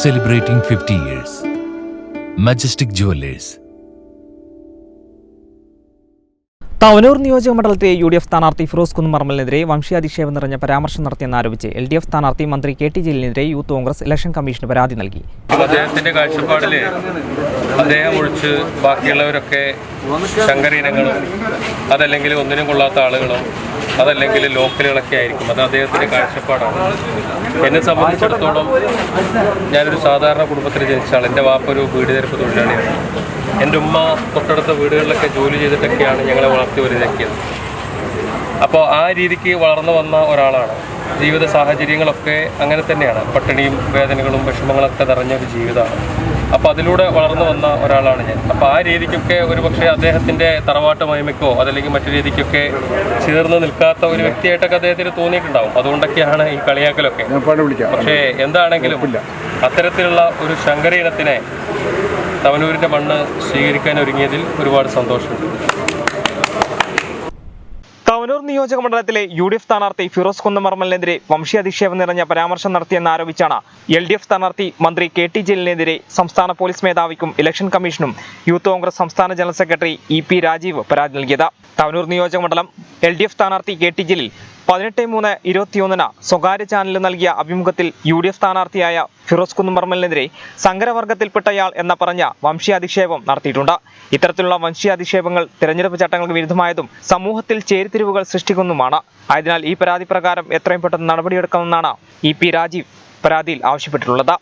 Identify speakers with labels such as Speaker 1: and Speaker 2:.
Speaker 1: Celebrating 50 years. Majestic Jewelers.
Speaker 2: Thavanur നിയോജക മണ്ഡലത്തിലെ UDF സ്ഥാനാർത്ഥി ഫിറോസ് കുന്നുമറമ്മലിനെതിരെ വംശീയാധിക്ഷേപം നിറഞ്ഞ പരാമർശം നടത്തിയെന്നാരോപിച്ച് എൽ.ഡി.എഫ് സ്ഥാനാർത്ഥി മന്ത്രി കെ.ടി. ജലീലിനെതിരെ യൂത്ത് കോൺഗ്രസ് ഇലക്ഷൻ കമ്മീഷന് പരാതി നൽകി.
Speaker 3: അദ്ദേഹത്തിന്റെ കാഴ്ചപ്പാടിൽ അദ്ദേഹം ഒഴിച്ച് ബാക്കിയുള്ളവരൊക്കെ ശങ്കരീനങ്ങളും അതല്ലെങ്കിൽ ഒന്നിനും കൊള്ളാത്ത ആളുകളും അതല്ലെങ്കിൽ ലോക്കലുകളൊക്കെ ആയിരിക്കും. അത് അദ്ദേഹത്തിന്റെ കാഴ്ചപ്പാടാണ്. എന്നെ സംബന്ധിച്ചിടത്തോളം ഞാനൊരു സാധാരണ കുടുംബത്തിൽ ജനിച്ച ആൾ. എൻ്റെ വാപ്പ ഒരു വീട് തെരപ്പ് തൊഴിലാളിയാണ്. എൻ്റെ ഉമ്മ തൊട്ടടുത്ത വീടുകളിലൊക്കെ ജോലി ചെയ്തിട്ടൊക്കെയാണ് ഞങ്ങളെ വളർത്തി വലുതാക്കിയത്. അപ്പോൾ ആ രീതിക്ക് വളർന്നു വന്ന ഒരാളാണ്. ജീവിത സാഹചര്യങ്ങളൊക്കെ അങ്ങനെ തന്നെയാണ്. പട്ടിണിയും വേദനകളും വിഷമങ്ങളൊക്കെ നിറഞ്ഞ ഒരു ജീവിതമാണ്. അപ്പോൾ അതിലൂടെ വളർന്നു വന്ന ഒരാളാണ് ഞാൻ. അപ്പോൾ ആ രീതിക്കൊക്കെ ഒരു പക്ഷേ അദ്ദേഹത്തിൻ്റെ തറവാട്ട് മഹിമയ്ക്കോ അതല്ലെങ്കിൽ മറ്റു രീതിക്കൊക്കെ ചേർന്ന് നിൽക്കാത്ത ഒരു വ്യക്തിയായിട്ടൊക്കെ അദ്ദേഹത്തിന് തോന്നിയിട്ടുണ്ടാവും. അതുകൊണ്ടൊക്കെയാണ് ഈ കളിയാക്കലൊക്കെ. പക്ഷേ എന്താണെങ്കിലും അത്തരത്തിലുള്ള ഒരു ശങ്കരീനത്തിനെ തവനൂരിൻ്റെ മണ്ണ് സ്വീകരിക്കാൻ ഒരുങ്ങിയതിൽ ഒരുപാട് സന്തോഷമുണ്ട്.
Speaker 2: തവനൂർ നിയോജക മണ്ഡലത്തിലെ യു.ഡി.എഫ് സ്ഥാനാർത്ഥി ഫിറോസ് കുന്നുമറമ്മലിനെതിരെ വംശീയാധിക്ഷേപം നിറഞ്ഞ പരാമർശം നടത്തിയെന്നാരോപിച്ചാണ് എൽ.ഡി.എഫ് സ്ഥാനാർത്ഥി മന്ത്രി കെ.ടി. ജലീലിനെതിരെ സംസ്ഥാന പോലീസ് മേധാവിക്കും ഇലക്ഷൻ കമ്മീഷനും യൂത്ത് കോൺഗ്രസ് സംസ്ഥാന ജനറൽ സെക്രട്ടറി ഇ.പി. രാജീവ് പരാതി നൽകിയത്. തവനൂർ നിയോജക മണ്ഡലം എൽ.ഡി.എഫ് സ്ഥാനാർത്ഥി കെ.ടി. ജലീൽ 18/3/21 സ്വകാര്യ ചാനലിൽ നൽകിയ അഭിമുഖത്തിൽ യു.ഡി.എഫ് സ്ഥാനാർത്ഥിയായ ഫിറോസ് കുന്നുമറമ്മലിനെതിരെ സങ്കരവർഗത്തിൽപ്പെട്ടയാൾ എന്ന പറഞ്ഞ വംശീയാധിക്ഷേപം നടത്തിയിട്ടുണ്ട്. ഇത്തരത്തിലുള്ള വംശീയാധിക്ഷേപങ്ങൾ തിരഞ്ഞെടുപ്പ് ചട്ടങ്ങൾക്ക് വിരുദ്ധമായതും സമൂഹത്തിൽ ചേരിതിരിവുകൾ സൃഷ്ടിക്കുന്നതുമാണ്. ആയതിനാൽ ഈ പരാതി പ്രകാരം എത്രയും പെട്ടെന്ന് നടപടിയെടുക്കണമെന്നാണ് ഇ.പി. രാജീവ് പരാതിയിൽ ആവശ്യപ്പെട്ടിട്ടുള്ളത്.